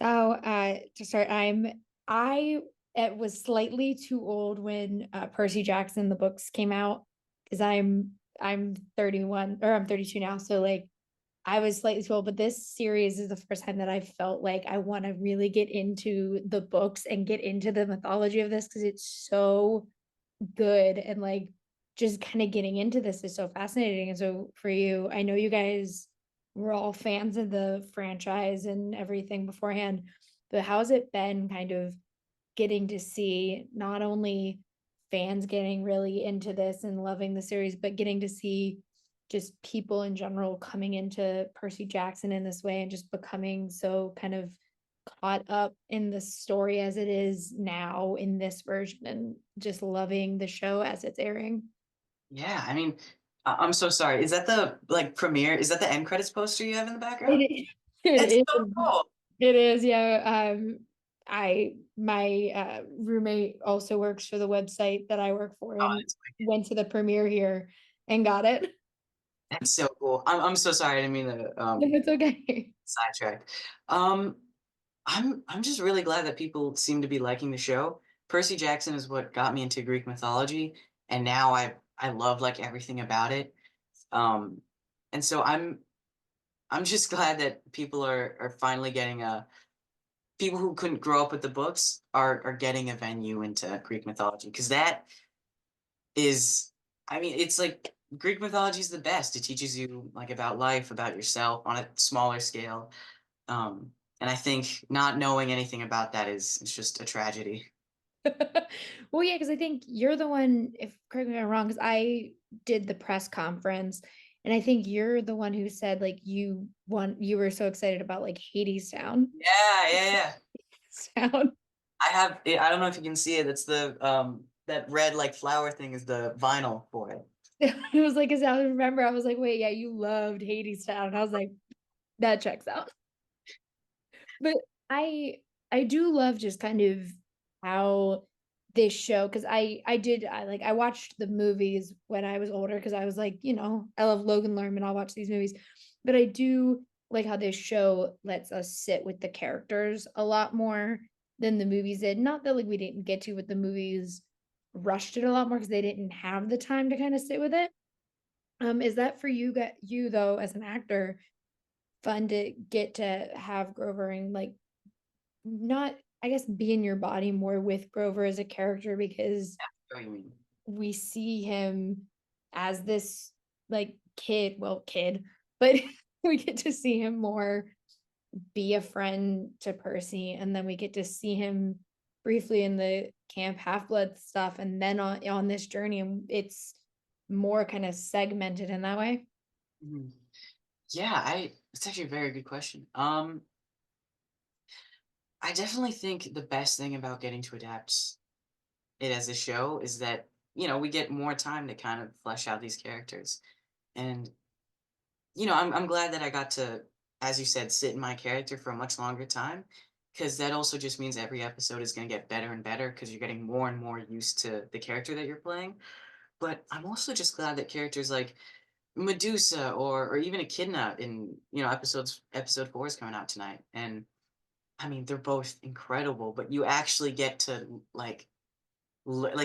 So, to start, I was slightly too old when Percy Jackson the books came out because I'm 31 or I'm 32 now. So like I was slightly too old, but this series is the first time that I felt like I want to really get into the books and get into the mythology of this because it's so good and like just kind of getting into this is so fascinating. And so for you, I know you guys were all fans of the franchise and everything beforehand, but how's it been kind of getting to see not only fans getting really into this and loving the series, but getting to see just people in general coming into Percy Jackson in this way and just becoming so kind of caught up in the story as it is now in this version and just loving the show as it's airing. Yeah, I mean, I'm so sorry. Is that the like premiere? Is that the end credits poster you have in the background? It, it It's is. so cool. It is, yeah. I my roommate also works for the website that I work for Oh, and that's went to the premiere here and got it. that's so cool. I'm so sorry. I didn't mean to No, it's okay. sidetrack. Um, I'm just really glad that people seem to be liking the show. Percy Jackson is what got me into Greek mythology, and now I love like everything about it. Um, and so I'm just glad that people are finally getting a people who couldn't grow up with the books are getting a venue into Greek mythology because that is, I mean, it's like Greek mythology is the best. It teaches you like about life, about yourself on a smaller scale. And I think not knowing anything about that is just a tragedy. Well, yeah, because I think you're the one, if correct me if I'm wrong, because I did the press conference, and I think you're the one who said like you were so excited about like Hades Town. Yeah, yeah, yeah. Sound. I have it, I don't know if you can see it. It's the that red like flower thing is the vinyl for it. It was like, because I remember I was like, wait, yeah, you loved Hades Town. And I was like, that checks out. But I I do love just kind of how this show because I watched the movies when I was older because I was like, I love Logan Lerman, I'll watch these movies. But I do like how this show lets us sit with the characters a lot more than the movies did. Not that like we didn't get to, but the movies rushed it a lot more because they didn't have the time to kind of sit with it. Is that for you though, as an actor, fun to get to have Grover and like not, I guess, be in your body more with Grover as a character because What do you mean? we see him as this like kid, but we get to see him more be a friend to Percy, and then we get to see him briefly in the Camp Half-Blood stuff, and then on this journey, and it's more kind of segmented in that way. Mhm. Yeah, I it's actually a very good question. I definitely think the best thing about getting to adapt it as a show is that, we get more time to kind of flesh out these characters. And, I'm glad that I got to, as you said, sit in my character for a much longer time. Because that also just means every episode is going to get better and better because you're getting more and more used to the character that you're playing. But I'm also just glad that characters like Medusa or even Echidna in, episode 4 is coming out tonight. And I mean, they're both incredible, but you actually get to like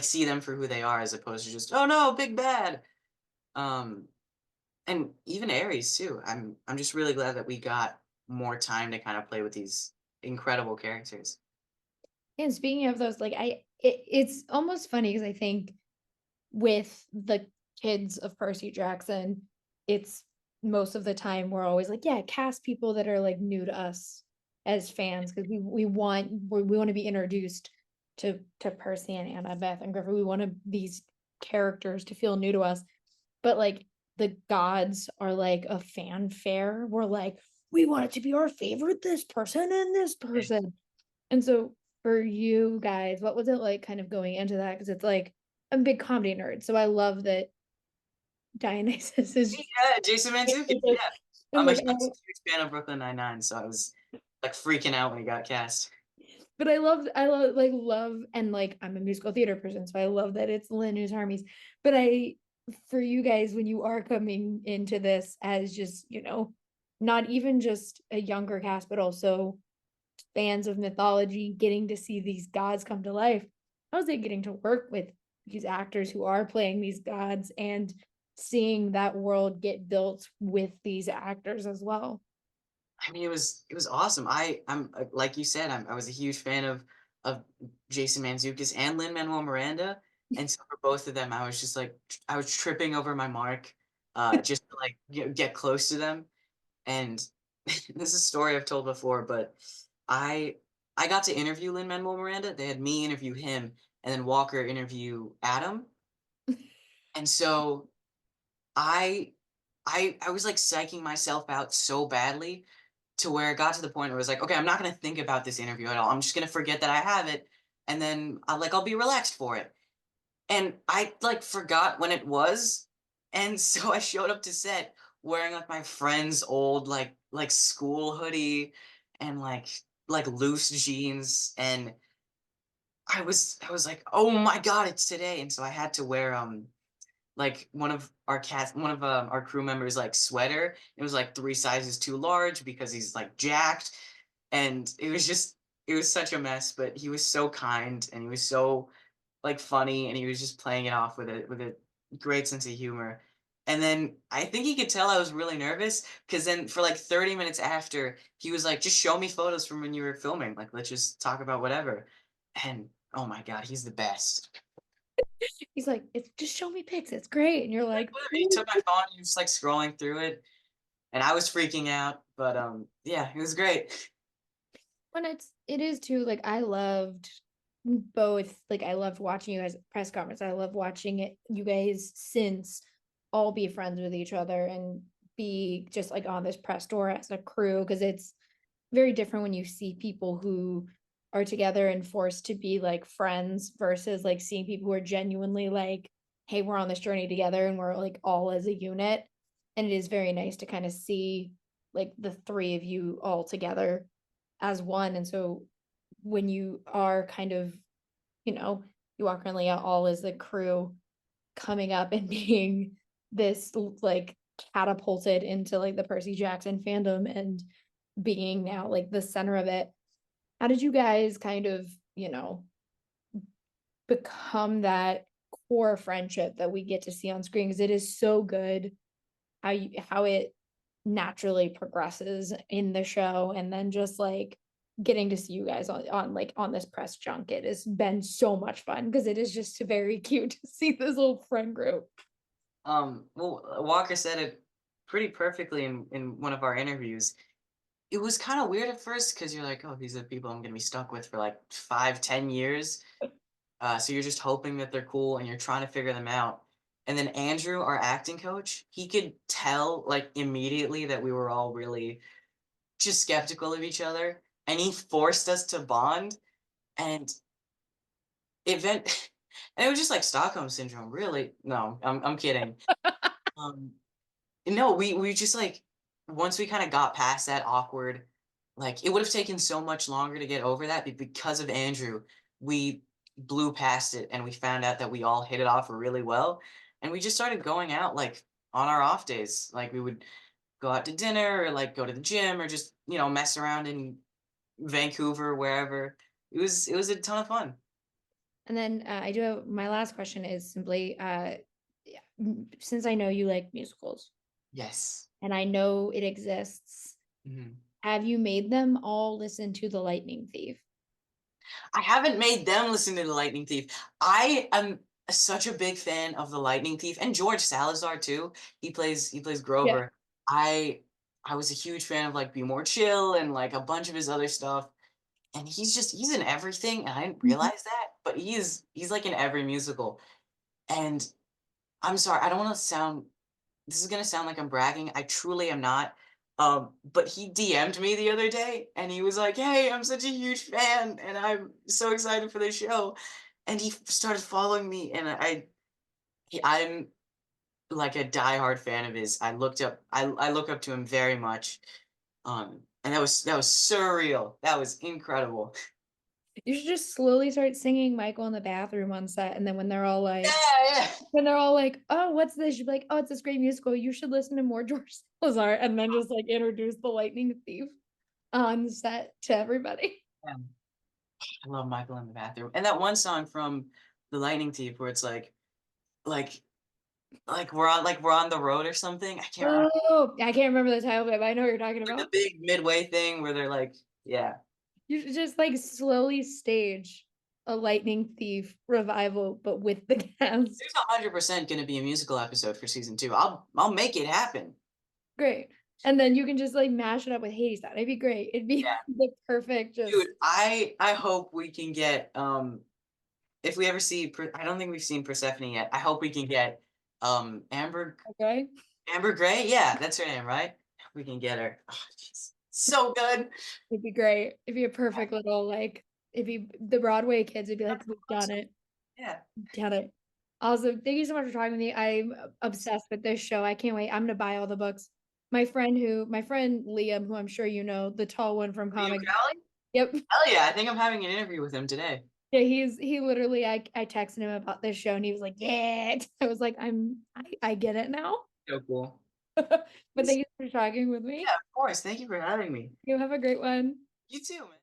see them for who they are as opposed to just oh no big bad. um and even Ares too. I'm just really glad that we got more time to kind of play with these incredible characters. And speaking of those, like it's almost funny because I think with the kids of Percy Jackson, it's most of the time we're always like, yeah, cast people that are like new to us as fans because we want to be introduced to Percy and Annabeth and Griffith. We want these characters to feel new to us. But like the gods are like a fanfare. We're like, we want it to be our favorite, this person and this person. And so for you guys, what was it like kind of going into that? Because it's like I'm a big comedy nerd, so I love that Dionysus is Yeah, Jason Mantzoukas. Yeah, and like I'm such a huge fan of Brooklyn Nine-Nine, so I was like freaking out when he got cast. but I love like love and like I'm a musical theater person, so I love that it's Lynn who's Harmy's. But I for you guys when you are coming into this as just, not even just a younger cast, but also fans of mythology, getting to see these gods come to life. How is it getting to work with these actors who are playing these gods and seeing that world get built with these actors as well? I mean, it was awesome. I'm like you said, I was a huge fan of Jason Mantzoukas and Lin-Manuel Miranda, and so for both of them, I was just like I was tripping over my mark, just to like get close to them. And this is a story I've told before, but I I got to interview Lin-Manuel Miranda. They had me interview him, and then Walker interview Adam, and so I I was like psyching myself out so badly to where it got to the point where it was like, okay, I'm not gonna think about this interview at all. I'm just gonna forget that I have it, and then I'll be relaxed for it. And I like forgot when it was, and so I showed up to set wearing like my friend's old like school hoodie and like loose jeans, and I was like, oh my god, it's today, and so I had to wear like one of our crew members like sweater. It was like 3 sizes too large because he's like jacked, and it was such a mess. But he was so kind and he was so like funny, and he was just playing it off with a great sense of humor. And then I think he could tell I was really nervous because then for like 30 minutes after, he was like, just show me photos from when you were filming. Like, let's just talk about whatever. And oh my God, he's the best. He's like, it's just show me pics, it's great. And you're Like, like, whatever. He took my phone, he was just like scrolling through it, and I was freaking out. But yeah, it was great. when it is too, like I loved both, like I loved watching you guys at press conference. I love watching it, you guys since all be friends with each other and be just like on this press tour as a crew because it's very different when you see people who are together and forced to be like friends versus like seeing people who are genuinely like, hey, we're on this journey together and we're like all as a unit. And it is very nice to kind of see like the three of you all together as one. And so when you are kind of, you know, you walk around Leah all as the crew coming up and being this like catapulted into like the Percy Jackson fandom and being now like the center of it. How did you guys kind of, become that core friendship that we get to see on screen? Because it is so good how it naturally progresses in the show, and then just like getting to see you guys on this press junket has been so much fun because it is just very cute to see this little friend group. Well, Walker said it pretty perfectly in one of our interviews. It was kind of weird at first because you're like, oh, these are the people I'm gonna be stuck with for like 5, 10 years. So you're just hoping that they're cool and you're trying to figure them out. And then Andrew, our acting coach, he could tell like immediately that we were all really just skeptical of each other, and he forced us to bond. And event, and it was just like Stockholm syndrome. Really? No, I'm kidding. Um, no, we just like once we kind of got past that awkward, like it would have taken so much longer to get over that, but because of Andrew, we blew past it and we found out that we all hit it off really well, and we just started going out like on our off days. Like we would go out to dinner or like go to the gym or just mess around in Vancouver, wherever. It was a ton of fun. And then I do have my last question is simply yeah, since I know you like musicals Yes. and I know it exists, Mhm. have you made them all listen to The Lightning Thief? I haven't made them listen to The Lightning Thief. I am such a big fan of The Lightning Thief and George Salazar too. He plays Yeah. Grover. I was a huge fan of like Be More Chill and like a bunch of his other stuff. And he's in everything, and I didn't Mhm. realize that, but he's like in every musical. And I'm sorry, I don't want to sound this is gonna sound like I'm bragging. I truly am not. But he DM'd me the other day and he was like, hey, I'm such a huge fan and I'm so excited for the show. And he started following me, and I'm like a diehard fan of his. I look up to him very much. And that was surreal. That was incredible. You should just slowly start singing Michael in the bathroom on set, and then Yeah, yeah. oh, what's this? You'd be like, oh, it's this great musical. You should listen to more George Salazar, and then just like introduce the Lightning Thief on set to everybody. Yeah. I love Michael in the bathroom. And that one song from The Lightning Thief where it's like we're on the road or something. I can't remember. Oh, I can't remember the title of it, but I know what you're talking Like the about. big midway thing where they're like, yeah. You should just like slowly stage a Lightning Thief revival, but with the cast. There's 100% gonna be a musical episode for season two. I'll make it happen. Great. And then you can just like mash it up with Hades. It'd be great. It'd be Yeah. the perfect Dude, just I hope we can get if we ever see I don't think we've seen Persephone yet. I hope we can get Amber okay. Amber Gray. Yeah, that's her name, right? We can get her. Oh, jeez. So good. It'd be great. It'd be a perfect little like if you the Broadway kids would be like, we've done Awesome. it. Yeah. Done it. Also, thank you so much for talking with me. I'm obsessed with this show. I can't wait. I'm gonna buy all the books. My friend Liam, who I'm sure you know, the tall one from Liam comic. Crowley? Yep. Hell yeah, I think I'm having an interview with him today. Yeah, he literally I texted him about this show and he was like, yeah. I was like, I get it now. So cool. But thank you for talking with me. Yeah, of course. Thank you for having me. You have a great one. You too, man.